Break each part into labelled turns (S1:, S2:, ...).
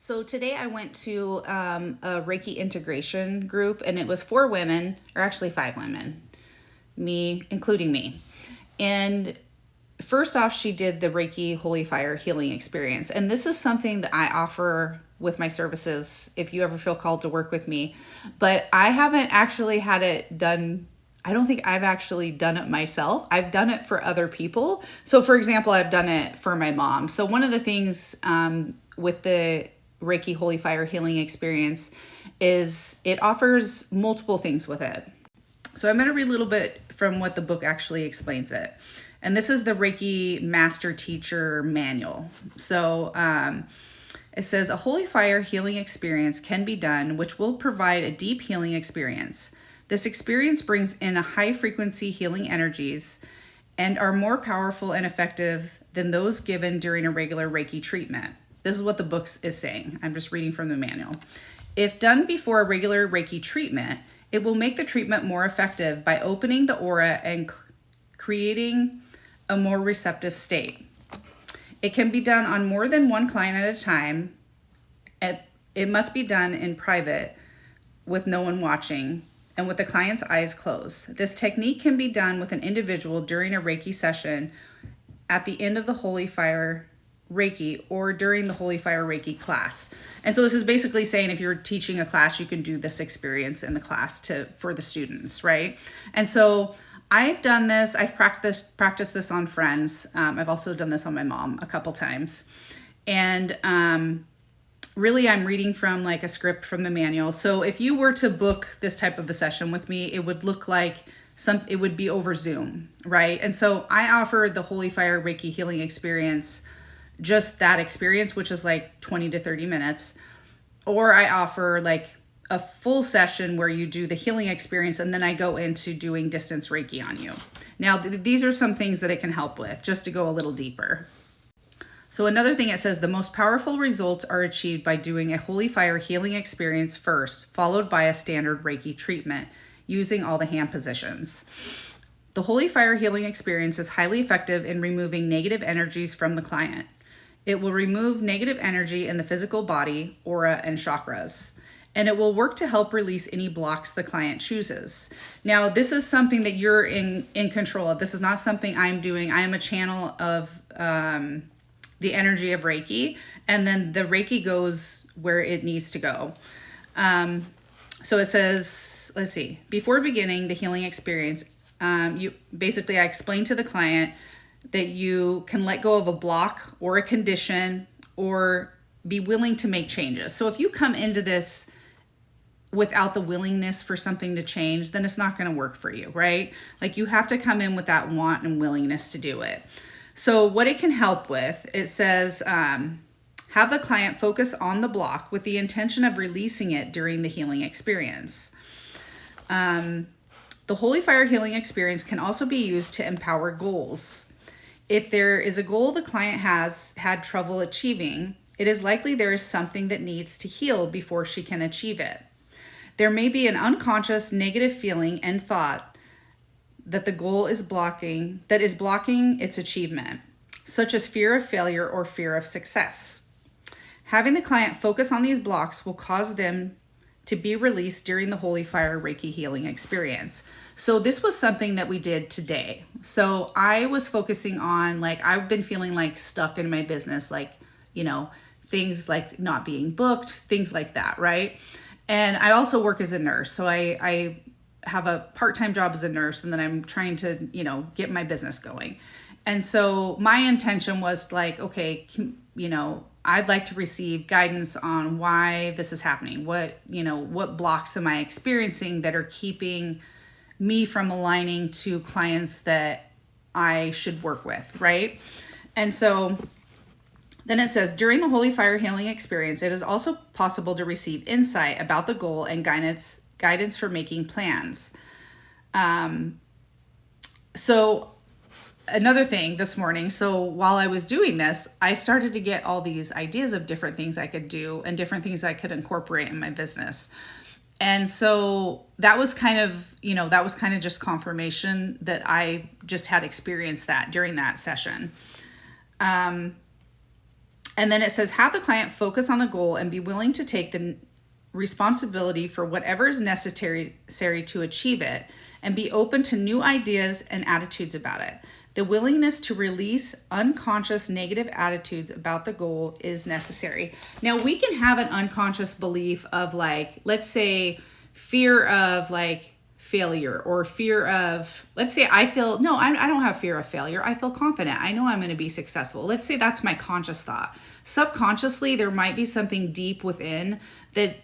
S1: So today I went to a Reiki integration group, and it was 4 women, or actually 5 women, me, including me. And first off, she did the Reiki Holy Fire healing experience. And this is something that I offer with my services if you ever feel called to work with me. But I haven't actually had it done. I don't think I've actually done it myself. I've done it for other people. So, for example, I've done it for my mom. So, one of the things with the Reiki Holy Fire healing experience is it offers multiple things with it. So I'm going to read a little bit from what the book actually explains it. And this is the Reiki Master Teacher Manual. So it says a Holy Fire healing experience can be done, which will provide a deep healing experience. This experience brings in a high frequency healing energies and are more powerful and effective than those given during a regular Reiki treatment. This is what the book is saying. I'm just reading from the manual. If done before a regular Reiki treatment, it will make the treatment more effective by opening the aura and creating a more receptive state. It can be done on more than one client at a time. It must be done in private with no one watching and with the client's eyes closed. This technique can be done with an individual during a Reiki session at the end of the Holy Fire Reiki or during the Holy Fire Reiki class. And so this is basically saying if you're teaching a class, you can do this experience in the class for the students, right? And so I've done this. I've practiced this on friends. I've also done this on my mom a couple times. And really, I'm reading from like a script from the manual. So if you were to book this type of a session with me, it would look like it would be over Zoom, right? And so I offer the Holy Fire Reiki healing experience, just that experience, which is like 20 to 30 minutes. Or I offer like a full session where you do the healing experience and then I go into doing distance Reiki on you. Now, these are some things that it can help with, just to go a little deeper. So another thing, it says the most powerful results are achieved by doing a Holy Fire healing experience first, followed by a standard Reiki treatment using all the hand positions. The Holy Fire healing experience is highly effective in removing negative energies from the client. It will remove negative energy in the physical body, aura, and chakras. And it will work to help release any blocks the client chooses. Now, this is something that you're in control of. This is not something I'm doing. I am a channel of the energy of Reiki, and then the Reiki goes where it needs to go. So it says, let's see, before beginning the healing experience, I explain to the client that you can let go of a block or a condition or be willing to make changes. So if you come into this without the willingness for something to change, then it's not going to work for you, right? Like you have to come in with that want and willingness to do it. So what it can help with, it says, have the client focus on the block with the intention of releasing it during the healing experience. The Holy Fire healing experience can also be used to empower goals. If there is a goal the client has had trouble achieving, it is likely there is something that needs to heal before she can achieve it. There may be an unconscious negative feeling and thought that the goal is blocking its achievement, such as fear of failure or fear of success. Having the client focus on these blocks will cause them to be released during the Holy Fire Reiki healing experience. So this was something that we did today. So I was focusing on, like, I've been feeling like stuck in my business, like, things like not being booked, things like that, right? And I also work as a nurse. So I have a part-time job as a nurse, and then I'm trying to, get my business going. And so my intention was like, okay, I'd like to receive guidance on why this is happening. What blocks am I experiencing that are keeping me from aligning to clients that I should work with, right? And so then it says, during the Holy Fire healing experience, it is also possible to receive insight about the goal and guidance for making plans. So another thing this morning, so while I was doing this, I started to get all these ideas of different things I could do and different things I could incorporate in my business. And so that was kind of just confirmation that I just had experienced that during that session. And then it says, have the client focus on the goal and be willing to take the responsibility for whatever is necessary to achieve it, and be open to new ideas and attitudes about it. The willingness to release unconscious negative attitudes about the goal is necessary. Now, we can have an unconscious belief of, like, let's say fear of like failure, or fear of, let's say I don't have fear of failure. I feel confident. I know I'm going to be successful. Let's say that's my conscious thought. Subconsciously, there might be something deep within that,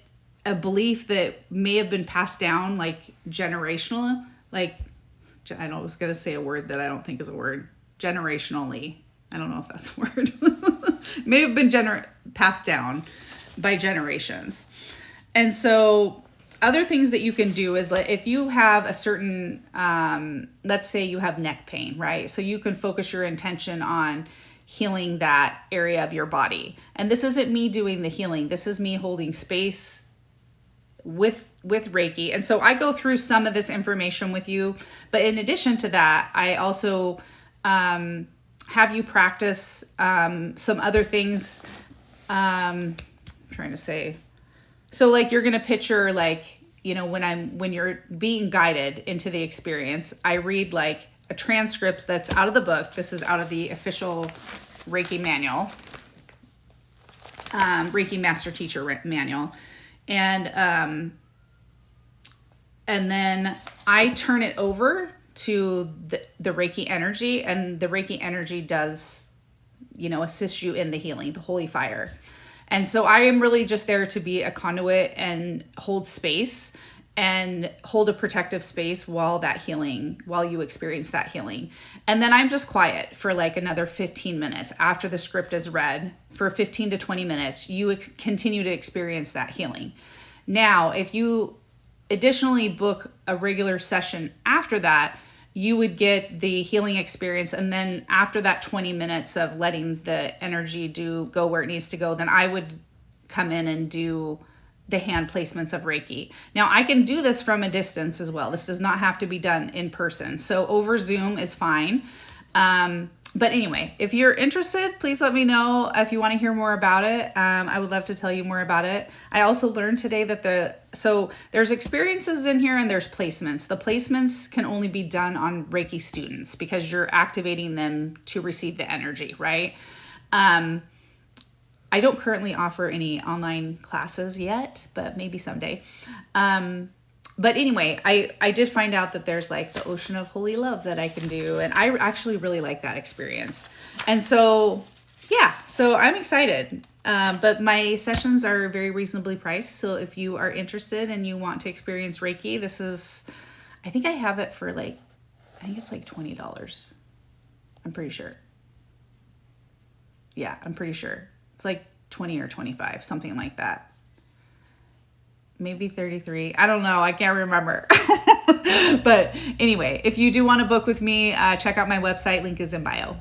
S1: a belief that may have been passed down, like generational, like, I was going to say a word that I don't think is a word. Generationally. I don't know if that's a word. May have been passed down by generations. And so other things that you can do is, like, if you have a certain, let's say you have neck pain, right? So you can focus your intention on healing that area of your body. And this isn't me doing the healing. This is me holding space with Reiki. And so I go through some of this information with you, but in addition to that, I also have you practice some other things. I'm trying to say, so like you're going to picture, like, you know, when you're being guided into the experience, I read like a transcript that's out of the book. This is out of the official Reiki manual, Reiki Master Teacher Manual. And then I turn it over to the Reiki energy, and the Reiki energy does, you know, assist you in the healing, the holy fire. And so I am really just there to be a conduit and hold space and hold a protective space while you experience that healing. And then I'm just quiet for like another 15 minutes after the script is read. For 15 to 20 minutes, you continue to experience that healing. Now, if you additionally book a regular session after that, you would get the healing experience. And then after that 20 minutes of letting the energy go where it needs to go, then I would come in and do the hand placements of Reiki. Now, I can do this from a distance as well. This does not have to be done in person. So over Zoom is fine. But anyway, if you're interested, please let me know if you want to hear more about it. I would love to tell you more about it. I also learned today that so there's experiences in here and there's placements. The placements can only be done on Reiki students because you're activating them to receive the energy, right? I don't currently offer any online classes yet, but maybe someday. But anyway, I did find out that there's like the ocean of holy love that I can do. And I actually really like that experience. And so, yeah, so I'm excited. But my sessions are very reasonably priced. So if you are interested and you want to experience Reiki, I think I have it for like, I think it's like $20. I'm pretty sure. Yeah, I'm pretty sure. It's like 20 or 25, something like that. Maybe 33. I don't know. I can't remember. But anyway, if you do want to book with me, check out my website. Link is in bio.